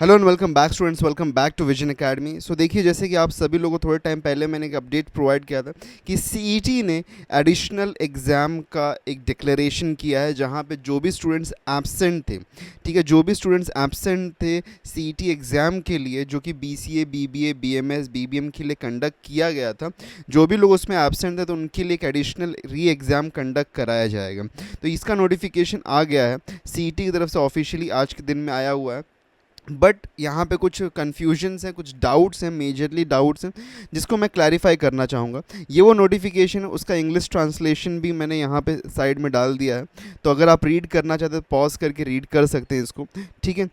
Hello and welcome back students, welcome back to Vision Academy. So देखिए, जैसे कि आप सभी लोगों को थोड़े टाइम पहले मैंने एक अपडेट प्रोवाइड किया था कि सीईटी ने एडिशनल एग्ज़ाम का एक डिक्लेरेशन किया है, जहां पे जो भी स्टूडेंट्स एब्सेंट थे, ठीक है, जो भी स्टूडेंट्स एब्सेंट थे सीईटी एग्ज़ाम के लिए, जो कि बीसीए, बीबीए, बीएमएस, बीबीएम के लिए कंडक्ट किया गया था, जो भी लोग उसमें एब्सेंट थे तो उनके लिए एक एडिशनल री एग्ज़ाम कंडक्ट कराया जाएगा। तो इसका नोटिफिकेशन आ गया है सीईटी की तरफ से, ऑफिशियली आज के दिन में आया हुआ है। बट यहाँ पे कुछ कन्फ्यूजन्स हैं, कुछ डाउट्स हैं, मेजरली डाउट्स हैं, जिसको मैं क्लैरिफाई करना चाहूँगा। ये वो नोटिफिकेशन है, उसका इंग्लिश ट्रांसलेशन भी मैंने यहाँ पे साइड में डाल दिया है, तो अगर आप रीड करना चाहते हैं तो पॉज करके रीड कर सकते हैं इसको, ठीक है।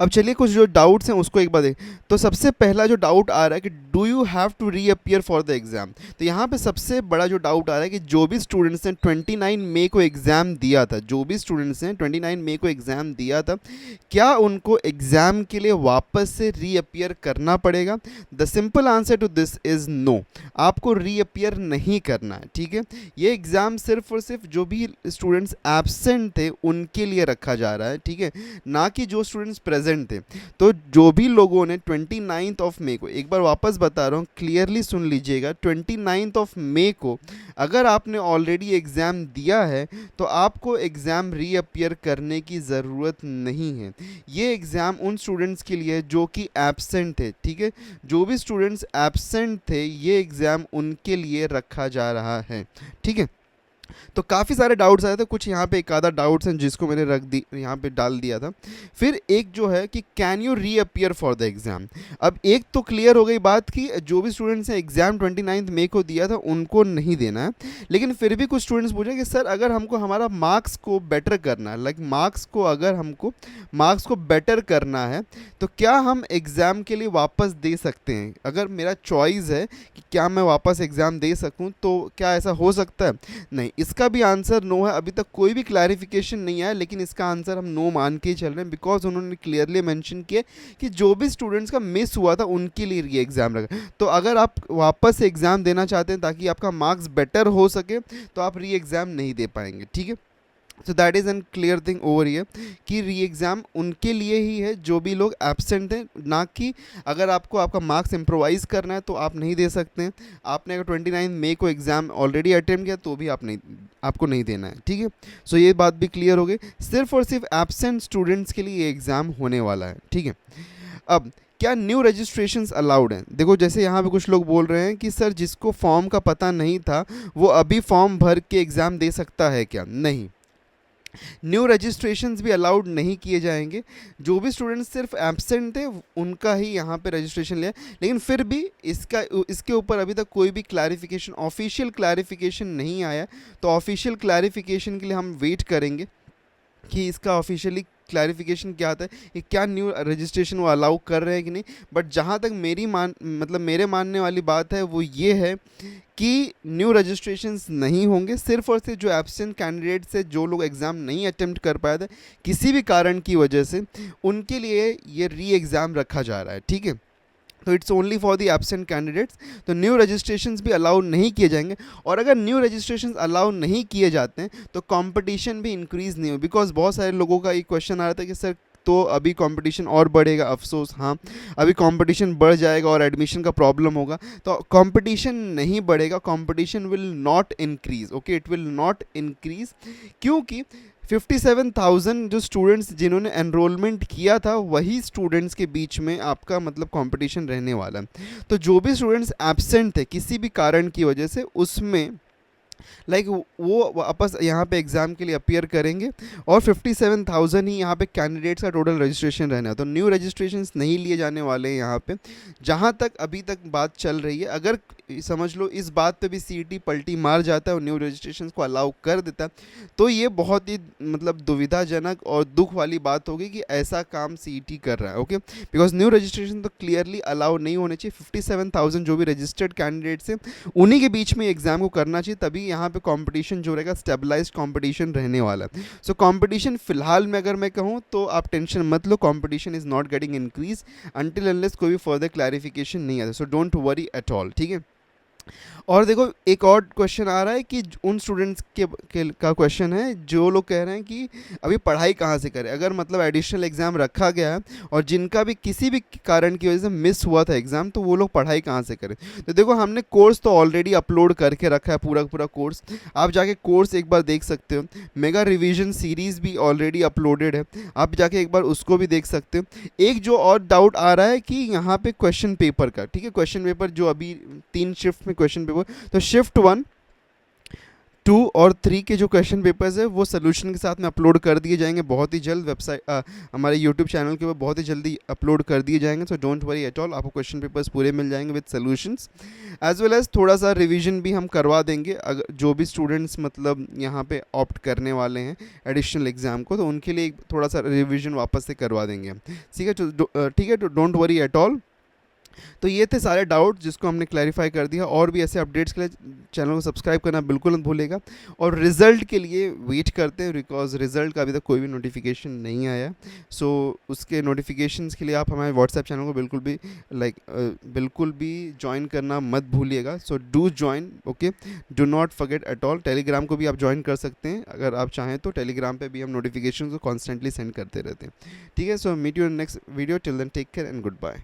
अब चलिए कुछ जो डाउट्स हैं उसको एक बार देख। तो सबसे पहला जो डाउट आ रहा है कि do you have to reappear for the exam. तो यहाँ पे सबसे बड़ा जो डाउट आ रहा है कि जो भी स्टूडेंट्स ने 29 मई को एग्ज़ाम दिया था, जो भी स्टूडेंट्स ने 29 मई को एग्ज़ाम दिया था, क्या उनको एग्ज़ाम के लिए वापस से रीअपियर करना पड़ेगा? The simple answer to this is no, आपको रीअपियर नहीं करना है, ठीक है। ये एग्ज़ाम सिर्फ और सिर्फ जो भी स्टूडेंट्स एब्सेंट थे उनके लिए रखा जा रहा है, ठीक है, ना कि जो स्टूडेंट्स प्रेजेंट थे। तो जो भी लोगों ने 29 ऑफ मई को, एक बार वापस बता रहा हूँ, क्लियरली सुन लीजिएगा, 29 ऑफ मई को अगर आपने ऑलरेडी एग्ज़ाम दिया है तो आपको एग्ज़ाम रीअपियर करने की ज़रूरत नहीं है। ये एग्ज़ाम उन स्टूडेंट्स के लिए जो कि एब्सेंट थे, ठीक है, जो भी स्टूडेंट्स एब्सेंट थे ये एग्ज़ाम उनके लिए रखा जा रहा है, ठीक है। तो काफ़ी सारे डाउट्स आए थे, कुछ यहाँ पे एक आधा डाउट्स हैं जिसको मैंने रख दी, यहाँ पे डाल दिया था। फिर एक जो है कि can you reappear for the exam. अब एक तो क्लियर हो गई बात कि जो भी स्टूडेंट्स ने एग्ज़ाम 29 मई को दिया था उनको नहीं देना है, लेकिन फिर भी कुछ स्टूडेंट्स पूछे कि सर अगर हमको हमारा मार्क्स को बेटर करना है, लाइक मार्क्स को अगर हमको मार्क्स को बेटर करना है तो क्या हम एग्ज़ाम के लिए वापस दे सकते हैं? अगर मेरा चॉइस है कि क्या मैं वापस एग्ज़ाम दे सकूँ तो क्या ऐसा हो सकता है? नहीं, इसका भी आंसर नो है। अभी तक कोई भी क्लैरिफिकेशन नहीं आया, लेकिन इसका आंसर हम नो मान के ही चल रहे हैं, बिकॉज उन्होंने क्लियरली मेंशन किया कि जो भी स्टूडेंट्स का मिस हुआ था उनके लिए ये एग्ज़ाम रखा। तो अगर आप वापस एग्ज़ाम देना चाहते हैं ताकि आपका मार्क्स बेटर हो सके तो आप री एग्ज़ाम नहीं दे पाएंगे, ठीक है। So that is an clear thing over here कि री एग्ज़ाम उनके लिए ही है जो भी लोग एब्सेंट हैं, ना कि अगर आपको आपका मार्क्स इम्प्रोवाइज़ करना है तो आप नहीं दे सकते हैं। आपने अगर 29 मई को एग्ज़ाम ऑलरेडी अटेम्प्ट किया तो भी आपको नहीं देना है, ठीक है। सो ये बात भी क्लियर हो गई, सिर्फ और सिर्फ एब्सेंट स्टूडेंट्स के लिए ये एग्ज़ाम होने वाला है, ठीक है। अब क्या न्यू रजिस्ट्रेशंस अलाउड हैं? देखो, जैसे यहाँ पे कुछ लोग बोल रहे हैं कि सर जिसको फॉर्म का पता नहीं था वो अभी फॉर्म भर के एग्ज़ाम दे सकता है क्या? नहीं, न्यू रजिस्ट्रेशंस भी अलाउड नहीं किए जाएंगे। जो भी स्टूडेंट्स सिर्फ एब्सेंट थे उनका ही यहाँ पे रजिस्ट्रेशन लिया, लेकिन फिर भी इसके ऊपर अभी तक कोई भी क्लैरिफिकेशन, ऑफिशियल क्लैरिफिकेशन नहीं आया। तो ऑफिशियल क्लैरिफिकेशन के लिए हम वेट करेंगे कि इसका ऑफिशियली क्लैरिफिकेशन क्या आता है कि क्या न्यू रजिस्ट्रेशन वो अलाउ कर रहे हैं कि नहीं। बट जहाँ तक मेरे मानने वाली बात है वो ये है कि न्यू रजिस्ट्रेशंस नहीं होंगे। सिर्फ और सिर्फ जो एब्सेंट कैंडिडेट्स है, जो लोग एग्ज़ाम नहीं अटेम्प्ट कर पाए थे किसी भी कारण की वजह से, उनके लिए ये री एग्ज़ाम रखा जा रहा है, ठीक है। तो it's only for the absent candidates. तो न्यू रजिस्ट्रेशंस भी अलाउ नहीं किए जाएंगे, और अगर न्यू रजिस्ट्रेशंस अलाउ नहीं किए जाते हैं तो कंपटीशन भी इंक्रीज़ नहीं हो। बिकॉज बहुत सारे लोगों का एक क्वेश्चन आ रहा था कि सर तो अभी कंपटीशन और बढ़ेगा। अफसोस, हाँ, अभी कंपटीशन बढ़ जाएगा और एडमिशन का प्रॉब्लम होगा। तो कंपटीशन नहीं बढ़ेगा, competition will not increase, okay, it will not increase, क्योंकि 57,000 जो स्टूडेंट्स जिन्होंने एनरोलमेंट किया था वही स्टूडेंट्स के बीच में आपका मतलब कंपटीशन रहने वाला है। तो जो भी स्टूडेंट्स एब्सेंट थे किसी भी कारण की वजह से, उसमें लाइक वो वापस यहाँ पे एग्ज़ाम के लिए अपीयर करेंगे, और 57,000 ही यहाँ पे कैंडिडेट्स का टोटल रजिस्ट्रेशन रहना है। तो न्यू रजिस्ट्रेशंस नहीं लिए जाने वाले हैं यहाँ पे, जहाँ तक अभी तक बात चल रही है। अगर समझ लो इस बात पे भी सीईटी पलटी मार जाता है और न्यू रजिस्ट्रेशन को अलाउ कर देता है तो ये बहुत ही मतलब दुविधाजनक और दुख वाली बात होगी कि ऐसा काम सीईटी कर रहा है, ओके। बिकॉज न्यू रजिस्ट्रेशन तो क्लियरली अलाउ नहीं होने चाहिए। 57,000 जो भी रजिस्टर्ड कैंडिडेट्स हैं उन्हीं के बीच में एग्ज़ाम को करना चाहिए, तभी यहाँ पे कंपटीशन जो रहेगा स्टेबलाइज्ड कंपटीशन रहने वाला है। सो कंपटीशन फिलहाल में अगर मैं कहूँ तो आप टेंशन मत लो, competition is not getting increase until unless कोई भी फर्दर क्लैरिफिकेशन नहीं आता। So don't worry at all, ठीक है। और देखो एक और क्वेश्चन आ रहा है कि उन स्टूडेंट्स का क्वेश्चन है जो लोग कह रहे हैं कि अभी पढ़ाई कहाँ से करें, अगर मतलब एडिशनल एग्ज़ाम रखा गया है और जिनका भी किसी भी कारण की वजह से मिस हुआ था एग्ज़ाम, तो वो लोग पढ़ाई कहाँ से करें। तो देखो हमने कोर्स तो ऑलरेडी अपलोड करके रखा है, पूरा पूरा कोर्स आप जाके कोर्स एक बार देख सकते हो। मेगा रिवीजन सीरीज़ भी ऑलरेडी अपलोडेड है, आप जाके एक बार उसको भी देख सकते हो। एक जो और डाउट आ रहा है कि यहाँ पे क्वेश्चन पेपर का, ठीक है, क्वेश्चन पेपर जो अभी 3 शिफ्ट में क्वेश्चन पेपर, तो शिफ्ट 1, 2 और 3 के जो क्वेश्चन पेपर्स है वो सोल्यूशन के साथ में अपलोड कर दिए जाएंगे बहुत ही जल्द, वेबसाइट हमारे यूट्यूब चैनल के ऊपर बहुत ही जल्दी अपलोड कर दिए जाएंगे। So don't worry at all, आपको क्वेश्चन पेपर्स पूरे मिल जाएंगे with solutions, as well as थोड़ा सा रिवीजन भी हम करवा देंगे। अगर जो भी स्टूडेंट्स मतलब यहाँ पे ऑप्ट करने वाले हैं एडिशनल एग्ज़ाम को, तो उनके लिए थोड़ा सा रिविजन वापस से करवा देंगे हम, ठीक है। तो ठीक है, तो डोंट वरी एट ऑल। तो ये थे सारे डाउट जिसको हमने क्लैरिफाई कर दिया। और भी ऐसे अपडेट्स के लिए चैनल को सब्सक्राइब करना बिल्कुल मत भूलेगा, और रिज़ल्ट के लिए वेट करते हैं बिकॉज रिज़ल्ट का अभी तक कोई भी नोटिफिकेशन नहीं आया। सो उसके नोटिफिकेशंस के लिए आप हमारे व्हाट्सएप चैनल को बिल्कुल भी ज्वाइन करना मत भूलिएगा। So do join, okay, do not forget at all. Telegram को भी आप ज्वाइन कर सकते हैं अगर आप चाहें तो, टेलीग्राम पे भी हम नोटिफिकेशन को कॉन्स्टेंटली सेंड करते रहते हैं, ठीक है। So meet you in next video, till then take care and good bye.